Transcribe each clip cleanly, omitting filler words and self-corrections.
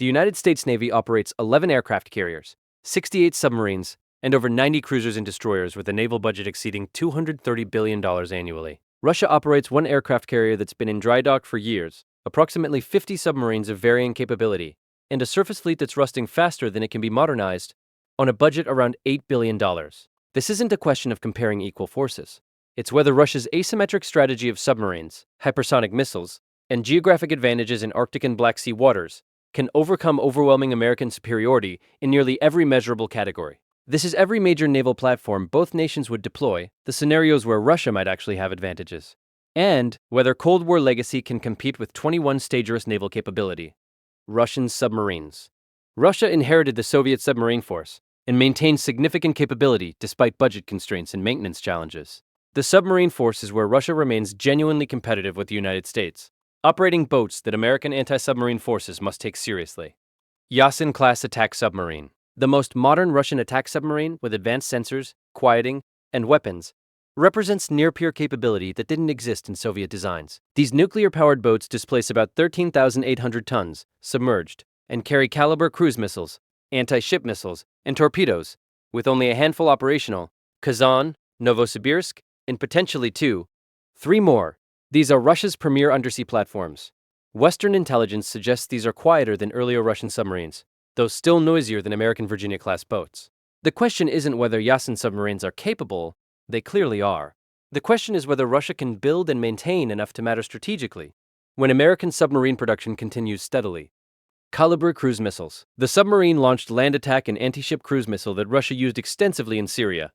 The United States Navy operates 11 aircraft carriers, 68 submarines, and over 90 cruisers and destroyers with a naval budget exceeding $230 billion annually. Russia operates one aircraft carrier that's been in dry dock for years, approximately 50 submarines of varying capability, and a surface fleet that's rusting faster than it can be modernized, on a budget around $8 billion. This isn't a question of comparing equal forces. It's whether Russia's asymmetric strategy of submarines, hypersonic missiles, and geographic advantages in Arctic and Black Sea waters can overcome overwhelming American superiority in nearly every measurable category. This is every major naval platform both nations would deploy, the scenarios where Russia might actually have advantages, and whether Cold War legacy can compete with 21 dangerous naval capability. Russian submarines. Russia inherited the Soviet submarine force and maintained significant capability despite budget constraints and maintenance challenges. The submarine force is where Russia remains genuinely competitive with the United States, operating boats that American anti-submarine forces must take seriously. Yasen-class attack submarine. The most modern Russian attack submarine, with advanced sensors, quieting, and weapons, represents near-peer capability that didn't exist in Soviet designs. These nuclear-powered boats displace about 13,800 tons, submerged, and carry caliber cruise missiles, anti-ship missiles, and torpedoes, with only a handful operational: Kazan, Novosibirsk, and potentially three more. These are Russia's premier undersea platforms. Western intelligence suggests these are quieter than earlier Russian submarines, though still noisier than American Virginia-class boats. The question isn't whether Yasen submarines are capable. They clearly are. The question is whether Russia can build and maintain enough to matter strategically when American submarine production continues steadily. Caliber cruise missiles. The submarine-launched land attack and anti-ship cruise missile that Russia used extensively in Syria,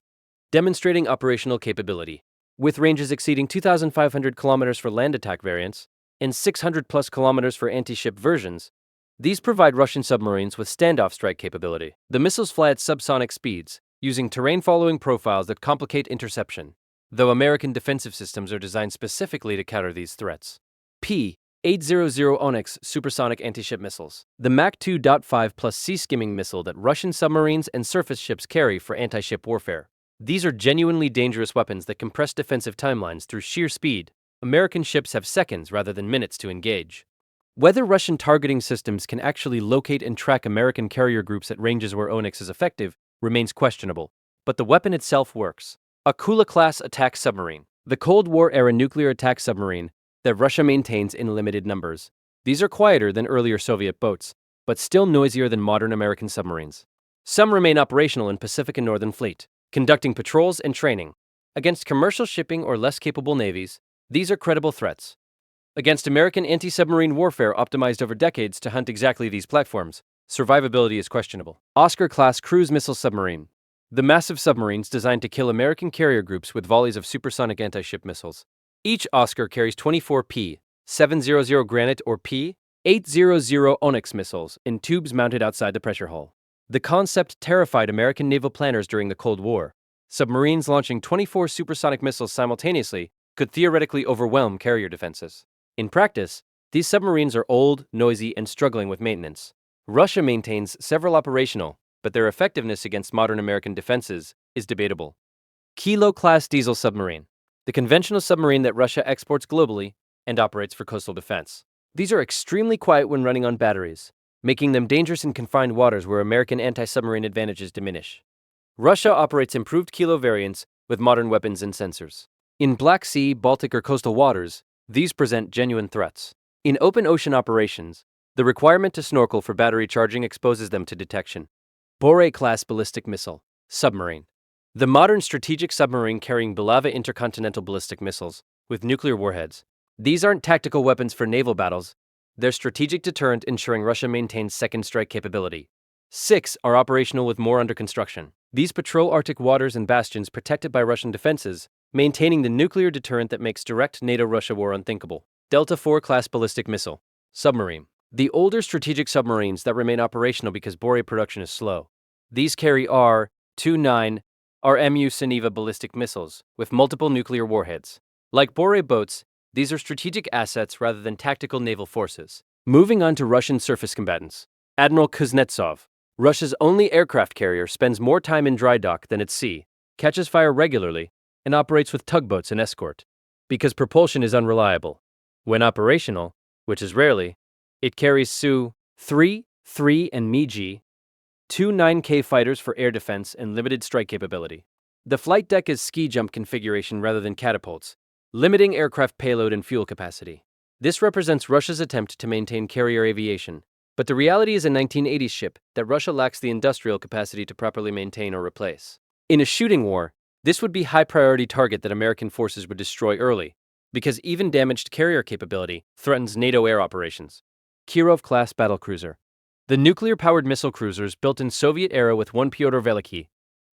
demonstrating operational capability. With ranges exceeding 2,500 kilometers for land attack variants and 600+ kilometers for anti-ship versions, these provide Russian submarines with standoff strike capability. The missiles fly at subsonic speeds, using terrain-following profiles that complicate interception, though American defensive systems are designed specifically to counter these threats. P-800 Onyx supersonic anti-ship missiles. The Mach 2.5 plus sea-skimming missile that Russian submarines and surface ships carry for anti-ship warfare. These are genuinely dangerous weapons that compress defensive timelines through sheer speed. American ships have seconds rather than minutes to engage. Whether Russian targeting systems can actually locate and track American carrier groups at ranges where Onyx is effective remains questionable, but the weapon itself works. Akula-class attack submarine. The Cold War-era nuclear attack submarine that Russia maintains in limited numbers. These are quieter than earlier Soviet boats, but still noisier than modern American submarines. Some remain operational in Pacific and Northern Fleet, conducting patrols and training. Against commercial shipping or less capable navies, these are credible threats. Against American anti-submarine warfare optimized over decades to hunt exactly these platforms, survivability is questionable. Oscar-class cruise missile submarine. The massive submarines designed to kill American carrier groups with volleys of supersonic anti-ship missiles. Each Oscar carries 24 P-700 Granite or P-800 Onyx missiles in tubes mounted outside the pressure hull. The concept terrified American naval planners during the Cold War. Submarines launching 24 supersonic missiles simultaneously could theoretically overwhelm carrier defenses. In practice, these submarines are old, noisy, and struggling with maintenance. Russia maintains several operational, but their effectiveness against modern American defenses is debatable. Kilo-class diesel submarine. The conventional submarine that Russia exports globally and operates for coastal defense. These are extremely quiet when running on batteries, making them dangerous in confined waters where American anti-submarine advantages diminish. Russia operates improved Kilo variants with modern weapons and sensors. In Black Sea, Baltic, or coastal waters, these present genuine threats. In open ocean operations, the requirement to snorkel for battery charging exposes them to detection. Bore-class ballistic missile submarine. The modern strategic submarine carrying Bulava intercontinental ballistic missiles with nuclear warheads. These aren't tactical weapons for naval battles. They're strategic deterrent, ensuring Russia maintains second strike capability. 6 are operational with more under construction. These patrol Arctic waters and bastions protected by Russian defenses, maintaining the nuclear deterrent that makes direct NATO-Russia war unthinkable. Delta IV class ballistic missile submarine. The older strategic submarines that remain operational because Bore production is slow. These carry R-29 RMU Seneva ballistic missiles with multiple nuclear warheads. Like Bore boats, these are strategic assets rather than tactical naval forces. Moving on to Russian surface combatants. Admiral Kuznetsov, Russia's only aircraft carrier, spends more time in dry dock than at sea, catches fire regularly, and operates with tugboats and escort, because propulsion is unreliable. When operational, which is rarely, it carries Su-30 3 and MiG, two 9K fighters for air defense and limited strike capability. The flight deck is ski jump configuration rather than catapults, limiting aircraft payload and fuel capacity. This represents Russia's attempt to maintain carrier aviation, but the reality is a 1980s ship that Russia lacks the industrial capacity to properly maintain or replace. In a shooting war, this would be a high-priority target that American forces would destroy early, because even damaged carrier capability threatens NATO air operations. Kirov-class battlecruiser. The nuclear-powered missile cruisers built in Soviet era with one Pyotr Veliky,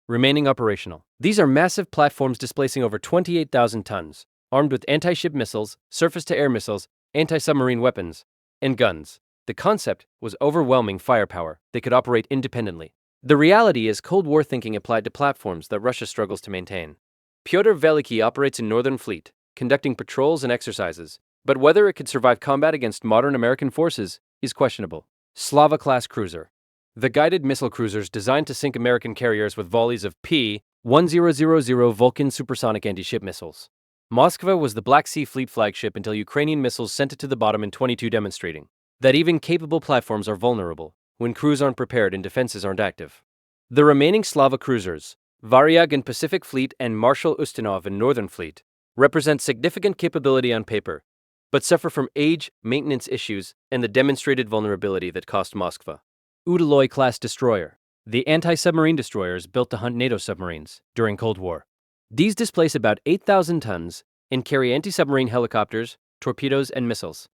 remaining operational. These are massive platforms displacing over 28,000 tons, armed with anti-ship missiles, surface-to-air missiles, anti-submarine weapons, and guns. The concept was overwhelming firepower. They could operate independently. The reality is Cold War thinking applied to platforms that Russia struggles to maintain. Pyotr Veliky operates in Northern Fleet, conducting patrols and exercises, but whether it could survive combat against modern American forces is questionable. Slava-class cruiser. The guided missile cruisers designed to sink American carriers with volleys of P-1000 Vulcan supersonic anti-ship missiles. Moskva was the Black Sea Fleet flagship until Ukrainian missiles sent it to the bottom in 22, demonstrating that even capable platforms are vulnerable when crews aren't prepared and defenses aren't active. The remaining Slava cruisers, Varyag in Pacific Fleet and Marshal Ustinov in Northern Fleet, represent significant capability on paper, but suffer from age, maintenance issues, and the demonstrated vulnerability that cost Moskva. Udaloy-class destroyer. The anti-submarine destroyers built to hunt NATO submarines during Cold War. These displace about 8,000 tons and carry anti-submarine helicopters, torpedoes, and missiles.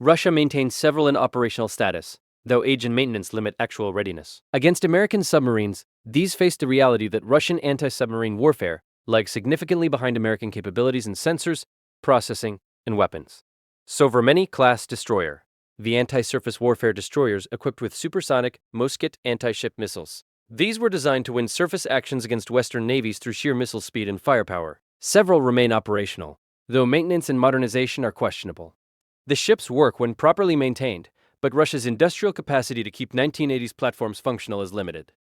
Russia maintains several in operational status, though age and maintenance limit actual readiness. Against American submarines, these face the reality that Russian anti-submarine warfare lags significantly behind American capabilities in sensors, processing, and weapons. Sovremeny-class destroyer. The anti-surface warfare destroyers equipped with supersonic Moskva anti-ship missiles. These were designed to win surface actions against Western navies through sheer missile speed and firepower. Several remain operational, though maintenance and modernization are questionable. The ships work when properly maintained, but Russia's industrial capacity to keep 1980s platforms functional is limited.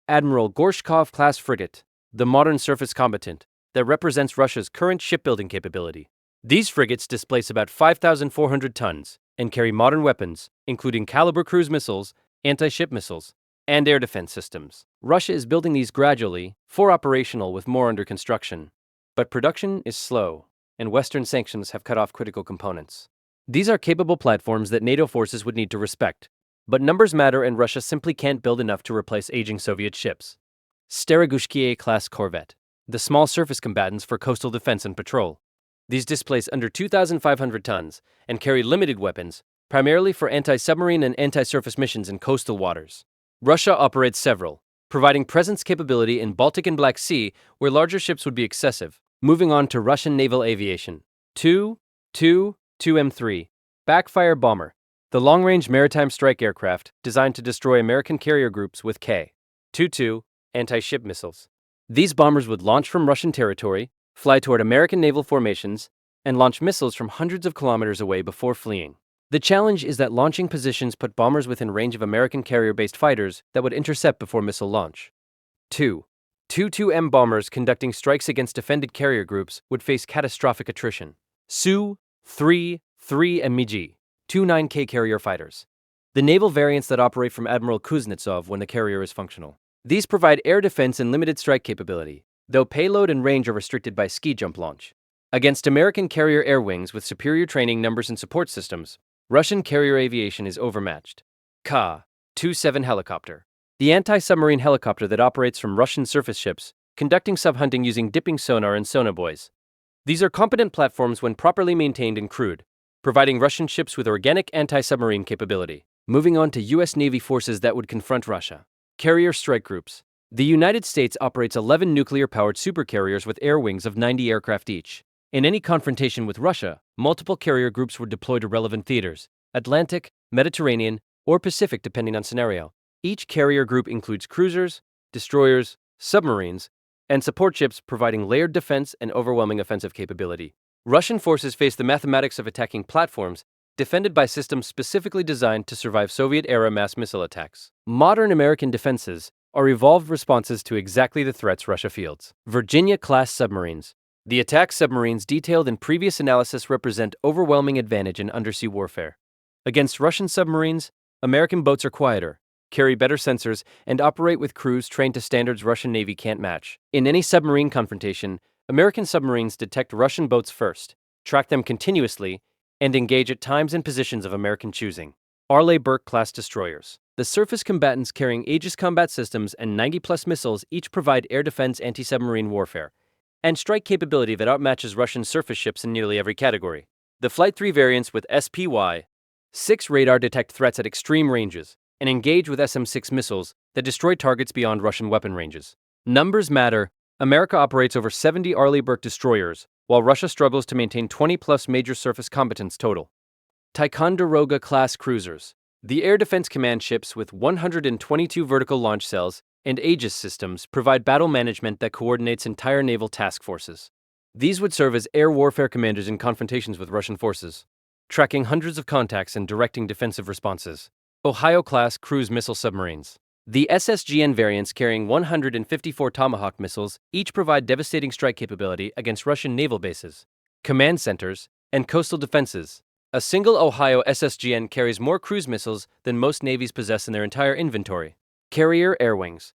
Admiral Gorshkov-class frigate, the modern surface combatant that represents Russia's current shipbuilding capability. These frigates displace about 5,400 tons and carry modern weapons, including caliber cruise missiles, anti-ship missiles, and air defense systems. Russia is building these gradually, for operational with more under construction. But production is slow, and Western sanctions have cut off critical components. These are capable platforms that NATO forces would need to respect, but numbers matter and Russia simply can't build enough to replace aging Soviet ships. Starogushkie-class corvette. The small surface combatants for coastal defense and patrol. These displace under 2,500 tons and carry limited weapons, primarily for anti-submarine and anti-surface missions in coastal waters. Russia operates several, providing presence capability in Baltic and Black Sea, where larger ships would be excessive. Moving on to Russian naval aviation. 2M3. Backfire bomber. The long-range maritime strike aircraft designed to destroy American carrier groups with K-22 anti-ship missiles. These bombers would launch from Russian territory, fly toward American naval formations, and launch missiles from hundreds of kilometers away before fleeing. The challenge is that launching positions put bombers within range of American carrier-based fighters that would intercept before missile launch. 2M bombers conducting strikes against defended carrier groups would face catastrophic attrition. Su-3 and MiG, two 9K carrier fighters. The naval variants that operate from Admiral Kuznetsov when the carrier is functional. These provide air defense and limited strike capability, though payload and range are restricted by ski jump launch. Against American carrier air wings with superior training numbers and support systems, Russian carrier aviation is overmatched. Ka-27 helicopter. The anti-submarine helicopter that operates from Russian surface ships, conducting sub-hunting using dipping sonar and sonobuoys. These are competent platforms when properly maintained and crewed, providing Russian ships with organic anti-submarine capability. Moving on to U.S. Navy forces that would confront Russia. Carrier strike groups. The United States operates 11 nuclear-powered supercarriers with air wings of 90 aircraft each. In any confrontation with Russia, multiple carrier groups were deployed to relevant theaters: Atlantic, Mediterranean, or Pacific depending on scenario. Each carrier group includes cruisers, destroyers, submarines, and support ships providing layered defense and overwhelming offensive capability. Russian forces face the mathematics of attacking platforms defended by systems specifically designed to survive Soviet-era mass missile attacks. Modern American defenses are evolved responses to exactly the threats Russia fields. Virginia-class submarines. The attack submarines detailed in previous analysis represent overwhelming advantage in undersea warfare. Against Russian submarines, American boats are quieter, carry better sensors, and operate with crews trained to standards Russian Navy can't match. In any submarine confrontation, American submarines detect Russian boats first, track them continuously, and engage at times and positions of American choosing. Arleigh-Burke-class destroyers. The surface combatants carrying Aegis combat systems and 90-plus missiles each provide air defense anti-submarine warfare, and strike capability that outmatches Russian surface ships in nearly every category. The Flight 3 variants with SPY-6 radar detect threats at extreme ranges and engage with SM-6 missiles that destroy targets beyond Russian weapon ranges. Numbers matter. America operates over 70 Arleigh-Burke destroyers, while Russia struggles to maintain 20-plus major surface combatants total. Ticonderoga-class cruisers. The Air Defense Command ships with 122 vertical launch cells and Aegis systems provide battle management that coordinates entire naval task forces. These would serve as air warfare commanders in confrontations with Russian forces, tracking hundreds of contacts and directing defensive responses. Ohio-class cruise missile submarines. The SSGN variants carrying 154 Tomahawk missiles each provide devastating strike capability against Russian naval bases, command centers, and coastal defenses. A single Ohio SSGN carries more cruise missiles than most navies possess in their entire inventory. Carrier air wings.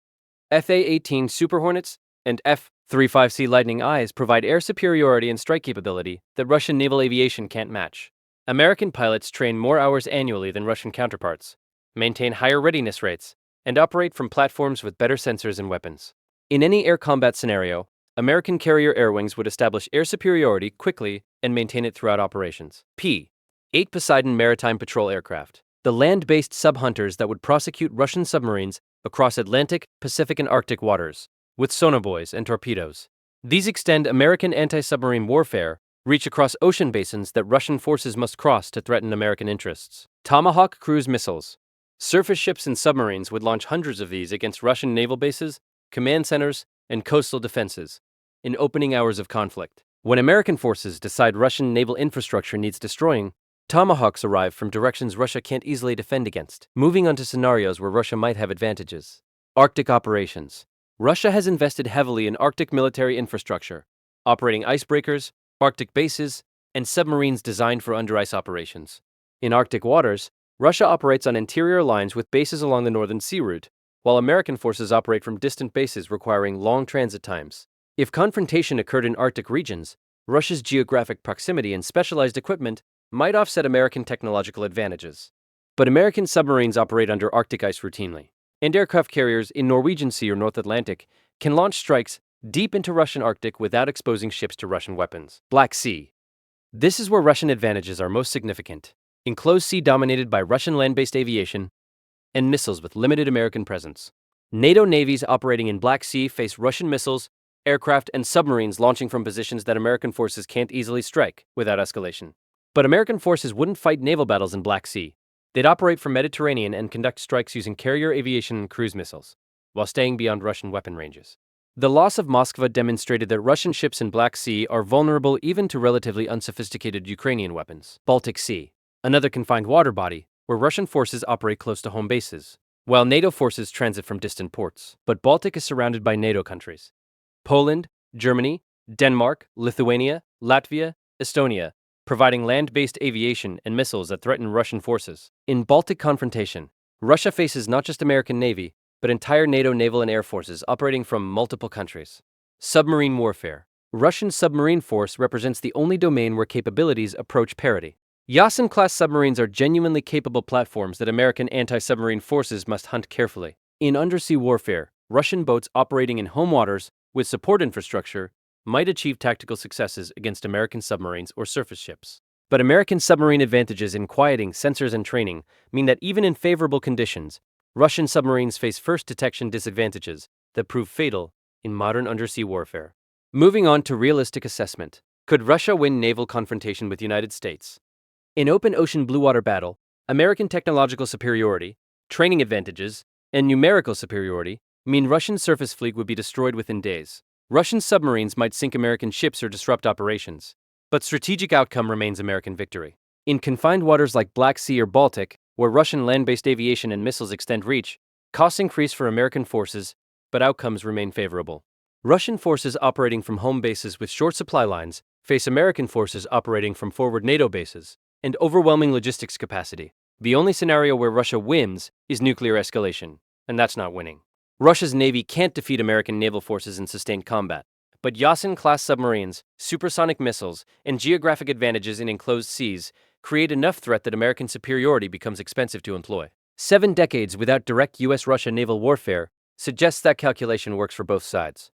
FA-18 Super Hornets and F-35C Lightning Eyes provide air superiority and strike capability that Russian naval aviation can't match. American pilots train more hours annually than Russian counterparts, maintain higher readiness rates, and operate from platforms with better sensors and weapons. In any air combat scenario, American carrier air wings would establish air superiority quickly and maintain it throughout operations. P-8 Poseidon maritime patrol aircraft. The land-based sub-hunters that would prosecute Russian submarines across Atlantic, Pacific, and Arctic waters, with sonobuoys and torpedoes. These extend American anti-submarine warfare, reach across ocean basins that Russian forces must cross to threaten American interests. Tomahawk cruise missiles. Surface ships and submarines would launch hundreds of these against Russian naval bases, command centers, and coastal defenses in opening hours of conflict. When American forces decide Russian naval infrastructure needs destroying, Tomahawks arrive from directions Russia can't easily defend against, moving onto scenarios where Russia might have advantages. Arctic operations. Russia has invested heavily in Arctic military infrastructure, operating icebreakers, Arctic bases, and submarines designed for under-ice operations. In Arctic waters, Russia operates on interior lines with bases along the Northern Sea route, while American forces operate from distant bases requiring long transit times. If confrontation occurred in Arctic regions, Russia's geographic proximity and specialized equipment might offset American technological advantages. But American submarines operate under Arctic ice routinely, and aircraft carriers in Norwegian Sea or North Atlantic can launch strikes deep into Russian Arctic without exposing ships to Russian weapons. Black Sea. This is where Russian advantages are most significant. Enclosed sea dominated by Russian land-based aviation and missiles with limited American presence. NATO navies operating in Black Sea face Russian missiles, aircraft, and submarines launching from positions that American forces can't easily strike without escalation. But American forces wouldn't fight naval battles in Black Sea. They'd operate from Mediterranean and conduct strikes using carrier aviation and cruise missiles, while staying beyond Russian weapon ranges. The loss of Moskva demonstrated that Russian ships in Black Sea are vulnerable even to relatively unsophisticated Ukrainian weapons. Baltic Sea. Another confined water body, where Russian forces operate close to home bases, while NATO forces transit from distant ports. But Baltic is surrounded by NATO countries. Poland, Germany, Denmark, Lithuania, Latvia, Estonia, providing land-based aviation and missiles that threaten Russian forces. In Baltic confrontation, Russia faces not just American Navy, but entire NATO naval and air forces operating from multiple countries. Submarine warfare. Russian submarine force represents the only domain where capabilities approach parity. Yasen-class submarines are genuinely capable platforms that American anti-submarine forces must hunt carefully. In undersea warfare, Russian boats operating in home waters with support infrastructure might achieve tactical successes against American submarines or surface ships. But American submarine advantages in quieting, sensors, and training mean that even in favorable conditions, Russian submarines face first detection disadvantages that prove fatal in modern undersea warfare. Moving on to realistic assessment. Could Russia win naval confrontation with the United States? In open ocean blue water battle, American technological superiority, training advantages, and numerical superiority mean Russian surface fleet would be destroyed within days. Russian submarines might sink American ships or disrupt operations, but strategic outcome remains American victory. In confined waters like Black Sea or Baltic, where Russian land-based aviation and missiles extend reach, costs increase for American forces, but outcomes remain favorable. Russian forces operating from home bases with short supply lines face American forces operating from forward NATO bases and overwhelming logistics capacity. The only scenario where Russia wins is nuclear escalation, and that's not winning. Russia's Navy can't defeat American naval forces in sustained combat, but Yasen-class submarines, supersonic missiles, and geographic advantages in enclosed seas create enough threat that American superiority becomes expensive to employ. 7 decades without direct US-Russia naval warfare suggests that calculation works for both sides.